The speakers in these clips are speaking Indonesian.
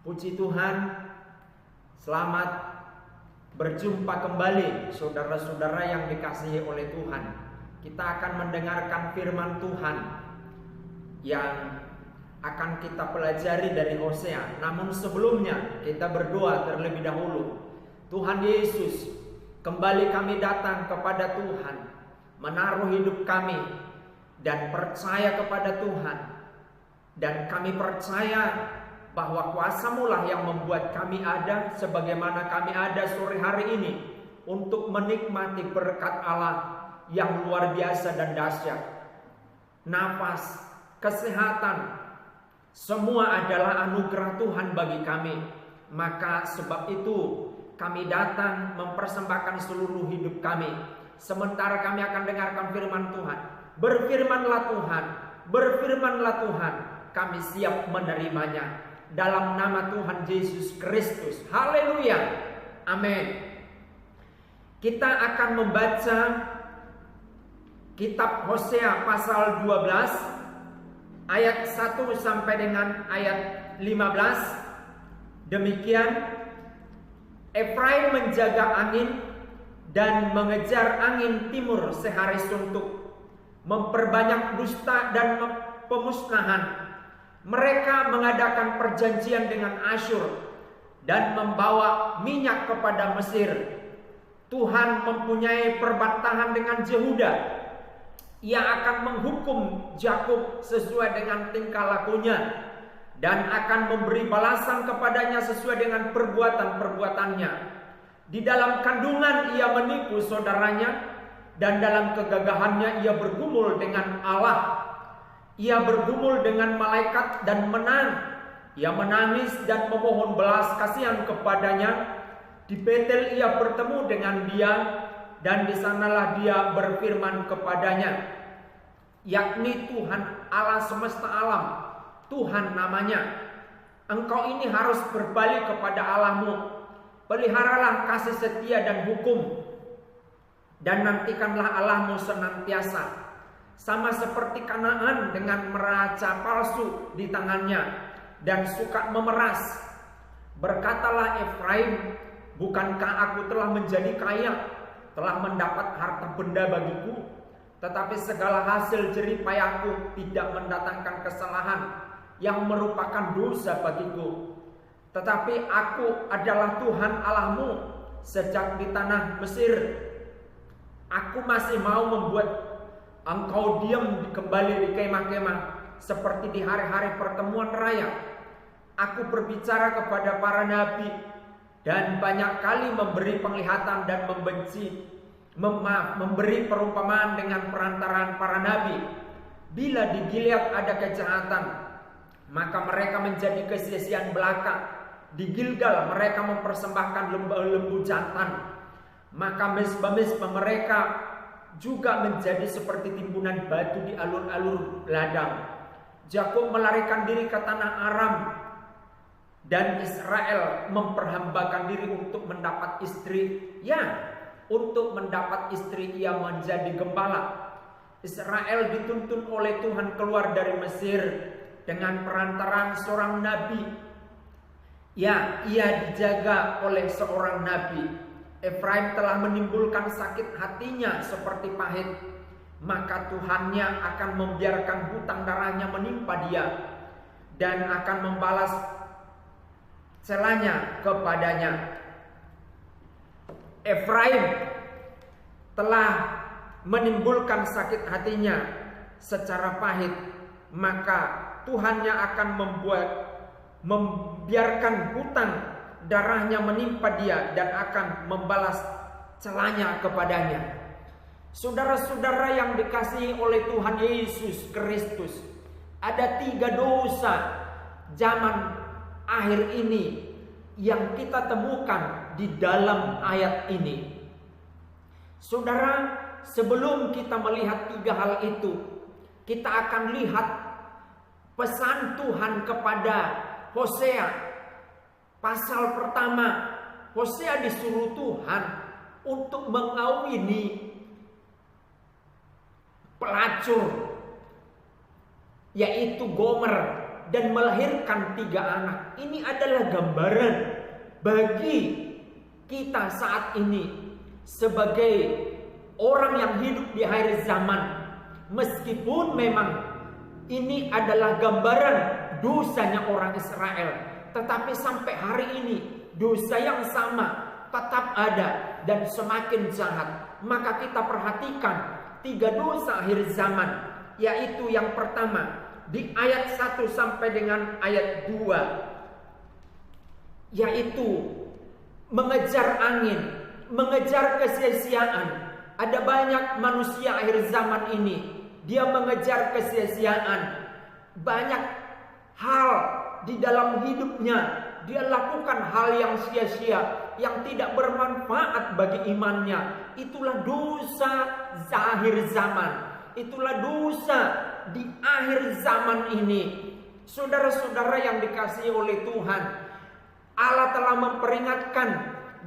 Puji Tuhan, selamat berjumpa kembali saudara-saudara yang dikasihi oleh Tuhan. Kita akan mendengarkan firman Tuhan yang akan kita pelajari dari Hosea. Namun sebelumnya kita berdoa terlebih dahulu. Tuhan Yesus, kembali kami datang kepada Tuhan, menaruh hidup kami dan percaya kepada Tuhan. Dan kami percaya bahwa kuasa-Mu lah yang membuat kami ada sebagaimana kami ada sore hari ini untuk menikmati berkat Allah yang luar biasa dan dahsyat. Nafas, kesehatan, semua adalah anugerah Tuhan bagi kami. Maka sebab itu kami datang mempersembahkan seluruh hidup kami. Sementara kami akan dengarkan firman Tuhan. Berfirmanlah Tuhan, berfirmanlah Tuhan, kami siap menerimanya. Dalam nama Tuhan Yesus Kristus. Haleluya. Amin. Kita akan membaca kitab Hosea pasal 12 ayat 1 sampai dengan ayat 15. Demikian, Efraim menjaga angin dan mengejar angin timur sehari suntuk, memperbanyak dusta dan pemusnahan. Mereka mengadakan perjanjian dengan Asyur dan membawa minyak kepada Mesir. Tuhan mempunyai perbantahan dengan Yehuda. Ia akan menghukum Yakub sesuai dengan tingkah lakunya dan akan memberi balasan kepadanya sesuai dengan perbuatan-perbuatannya. Di dalam kandungan ia menipu saudaranya dan dalam kegagahannya ia bergumul dengan Allah. Ia bergumul dengan malaikat dan menang. Ia menangis dan memohon belas kasihan kepadanya. Di Betel ia bertemu dengan dia, dan di sanalah dia berfirman kepadanya, yakni Tuhan Allah semesta alam, Tuhan namanya. Engkau ini harus berbalik kepada Allahmu. Peliharalah kasih setia dan hukum, dan nantikanlah Allahmu senantiasa. Sama seperti Kanaan dengan neraca palsu di tangannya dan suka memeras. Berkatalah Efraim, bukankah aku telah menjadi kaya, telah mendapat harta benda bagiku, tetapi segala hasil jerih payahku tidak mendatangkan kesalahan yang merupakan dosa bagiku. Tetapi aku adalah Tuhan Allahmu sejak di tanah Mesir. Aku masih mau membuat engkau diam kembali di kemah-kemah seperti di hari-hari pertemuan raya. Aku berbicara kepada para nabi dan banyak kali memberi penglihatan dan memberi perumpamaan dengan perantaraan para nabi. Bila di Gilead ada kejahatan, maka mereka menjadi kesia-siaan belaka. Di Gilgal mereka mempersembahkan lembu jantan, maka mezbah-mezbah mereka juga menjadi seperti timbunan batu di alur-alur ladang. Yakub melarikan diri ke tanah Aram, dan Israel memperhambakan diri untuk mendapat istri. Ya, untuk mendapat istri ia menjadi gembala. Israel dituntun oleh Tuhan keluar dari Mesir dengan perantaraan seorang nabi. Ya, ia dijaga oleh seorang nabi. Efraim telah menimbulkan sakit hatinya seperti pahit, maka Tuhannya akan membiarkan hutang darahnya menimpa dia dan akan membalas celanya kepadanya. Efraim telah menimbulkan sakit hatinya secara pahit, maka Tuhannya akan membiarkan hutang darahnya menimpa dia dan akan membalas celanya kepadanya. Saudara-saudara yang dikasihi oleh Tuhan Yesus Kristus, ada 3 dosa zaman akhir ini yang kita temukan di dalam ayat ini. Saudara, sebelum kita melihat 3 hal itu, kita akan lihat pesan Tuhan kepada Hosea. Pasal pertama, Hosea disuruh Tuhan untuk mengawini pelacur, yaitu Gomer dan melahirkan 3 anak. Ini adalah gambaran bagi kita saat ini sebagai orang yang hidup di akhir zaman. Meskipun memang ini adalah gambaran dosanya orang Israel, tetapi sampai hari ini dosa yang sama tetap ada dan semakin jahat. Maka kita perhatikan 3 dosa akhir zaman, yaitu yang pertama di ayat 1 sampai dengan ayat 2, yaitu mengejar angin, mengejar kesia-siaan. Ada banyak manusia akhir zaman ini, dia mengejar kesia-siaan. Banyak hal di dalam hidupnya, dia lakukan hal yang sia-sia, yang tidak bermanfaat bagi imannya. Itulah dosa akhir zaman. Itulah dosa di akhir zaman ini. Saudara-saudara yang dikasihi oleh Tuhan, Allah telah memperingatkan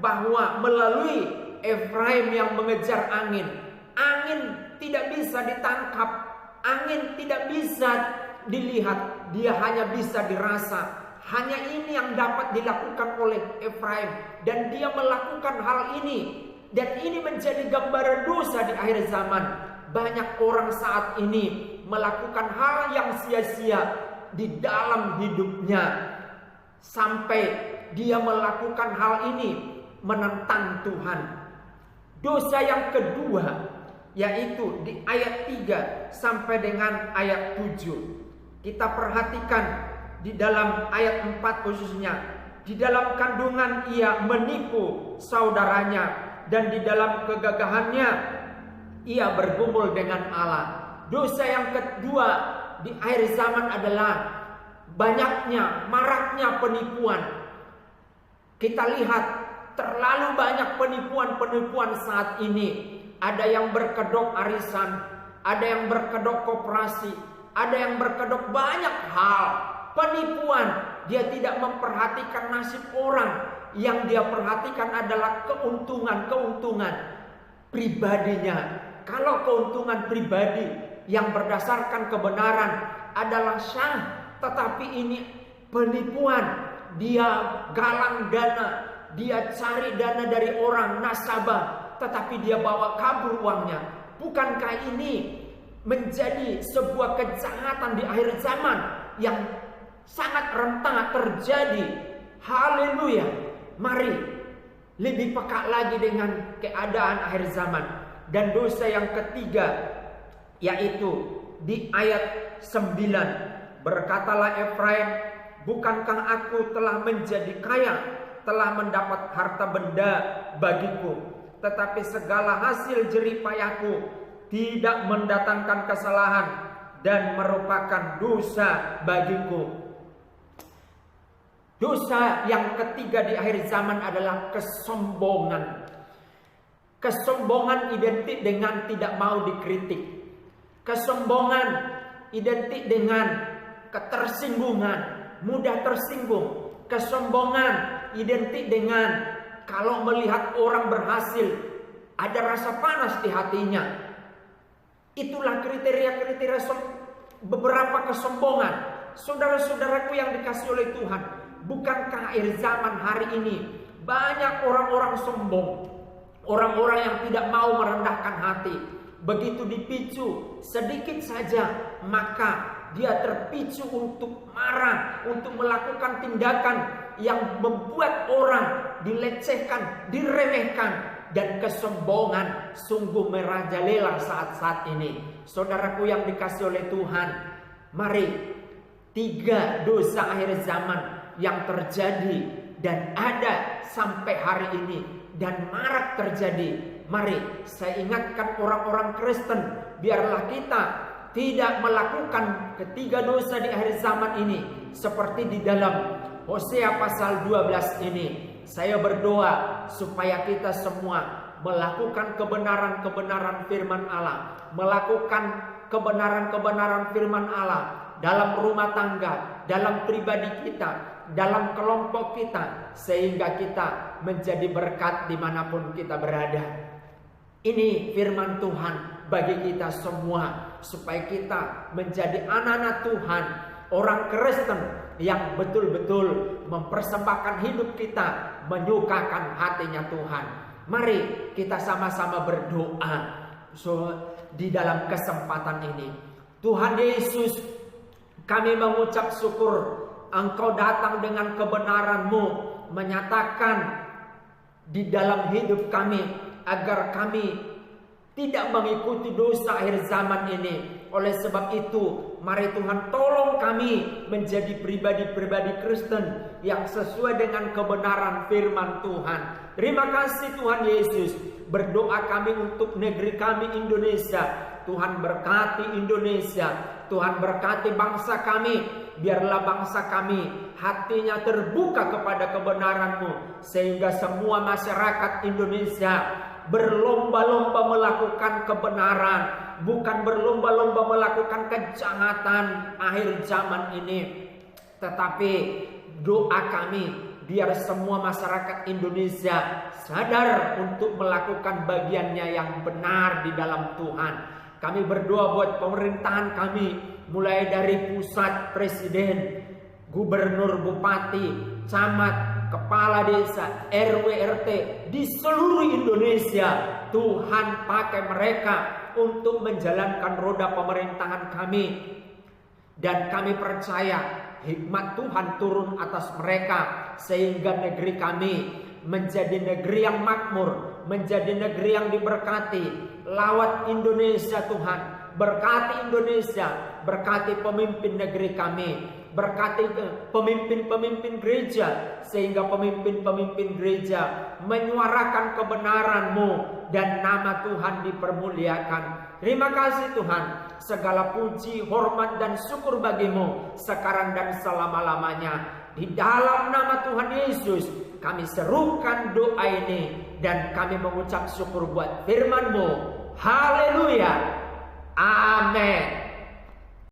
bahwa melalui Efraim yang mengejar angin, angin tidak bisa ditangkap, angin tidak bisa dilihat, dia hanya bisa dirasa. Hanya ini yang dapat dilakukan oleh Efraim, dan dia melakukan hal ini, dan ini menjadi gambaran dosa di akhir zaman. Banyak orang saat ini melakukan hal yang sia-sia di dalam hidupnya, sampai dia melakukan hal ini menentang Tuhan. Dosa yang kedua, yaitu di ayat 3 sampai dengan ayat 7. Kita perhatikan di dalam ayat 4 khususnya. Di dalam kandungan ia menipu saudaranya, dan di dalam kegagahannya ia bergumul dengan Allah. Dosa yang kedua di akhir zaman adalah banyaknya, maraknya penipuan. Kita lihat terlalu banyak penipuan-penipuan saat ini. Ada yang berkedok arisan, ada yang berkedok koperasi, ada yang berkedok banyak hal. Penipuan, dia tidak memperhatikan nasib orang. Yang dia perhatikan adalah keuntungan pribadinya. Kalau keuntungan pribadi yang berdasarkan kebenaran adalah sah, tetapi ini penipuan. Dia galang dana, dia cari dana dari orang, nasabah, tetapi dia bawa kabur uangnya. Bukankah ini menjadi sebuah kejahatan di akhir zaman yang sangat rentan terjadi? Haleluya. Mari lebih peka lagi dengan keadaan akhir zaman. Dan dosa yang ketiga, yaitu di ayat 9. Berkatalah Efraim, bukankah aku telah menjadi kaya, telah mendapat harta benda bagiku, tetapi segala hasil jerih payahku tidak mendatangkan kesalahan dan merupakan dosa bagiku. Dosa yang ketiga di akhir zaman adalah kesombongan. Kesombongan identik dengan tidak mau dikritik. Kesombongan identik dengan ketersinggungan, mudah tersinggung. Kesombongan identik dengan kalau melihat orang berhasil, ada rasa panas di hatinya. Itulah kriteria-kriteria beberapa kesombongan. Saudara-saudaraku yang dikasihi oleh Tuhan, bukankah akhir zaman hari ini banyak orang-orang sombong, orang-orang yang tidak mau merendahkan hati. Begitu dipicu sedikit saja, maka dia terpicu untuk marah, untuk melakukan tindakan yang membuat orang dilecehkan, diremehkan. Dan kesombongan sungguh merajalela saat-saat ini. Saudaraku yang dikasihi oleh Tuhan, mari 3 dosa akhir zaman yang terjadi dan ada sampai hari ini dan marak terjadi. Mari saya ingatkan orang-orang Kristen, biarlah kita tidak melakukan ketiga dosa di akhir zaman ini. Seperti di dalam Hosea pasal 12 ini. Saya berdoa supaya kita semua melakukan kebenaran-kebenaran firman Allah, melakukan kebenaran-kebenaran firman Allah dalam rumah tangga, dalam pribadi kita, dalam kelompok kita, sehingga kita menjadi berkat dimanapun kita berada. Ini firman Tuhan bagi kita semua, supaya kita menjadi anak-anak Tuhan orang Kristen yang betul-betul mempersembahkan hidup kita menyukakan hatinya Tuhan. Mari kita sama-sama berdoa di dalam kesempatan ini. Tuhan Yesus, kami mengucap syukur Engkau datang dengan kebenaran-Mu, menyatakan di dalam hidup kami agar kami tidak mengikuti dosa akhir zaman ini. Oleh sebab itu, mari Tuhan tolong kami menjadi pribadi-pribadi Kristen yang sesuai dengan kebenaran firman Tuhan. Terima kasih Tuhan Yesus. Berdoa kami untuk negeri kami Indonesia. Tuhan berkati Indonesia. Tuhan berkati bangsa kami. Biarlah bangsa kami hatinya terbuka kepada kebenaran-Mu, sehingga semua masyarakat Indonesia berlomba-lomba melakukan kebenaran, bukan berlomba-lomba melakukan kejahatan akhir zaman ini. Tetapi doa kami, biar semua masyarakat Indonesia sadar untuk melakukan bagiannya yang benar di dalam Tuhan. Kami berdoa buat pemerintahan kami, mulai dari pusat, presiden, gubernur, bupati, camat, kepala desa, RW, RT di seluruh Indonesia. Tuhan pakai mereka untuk menjalankan roda pemerintahan kami. Dan kami percaya hikmat Tuhan turun atas mereka, sehingga negeri kami menjadi negeri yang makmur, menjadi negeri yang diberkati. Lawat Indonesia Tuhan, berkati Indonesia, berkati pemimpin negeri kami, berkati pemimpin-pemimpin gereja, sehingga pemimpin-pemimpin gereja menyuarakan kebenaran-Mu dan nama Tuhan dipermuliakan. Terima kasih Tuhan, segala puji, hormat dan syukur bagi-Mu sekarang dan selama-lamanya. Di dalam nama Tuhan Yesus kami serukan doa ini dan kami mengucap syukur buat firman-Mu. Haleluya. Amin.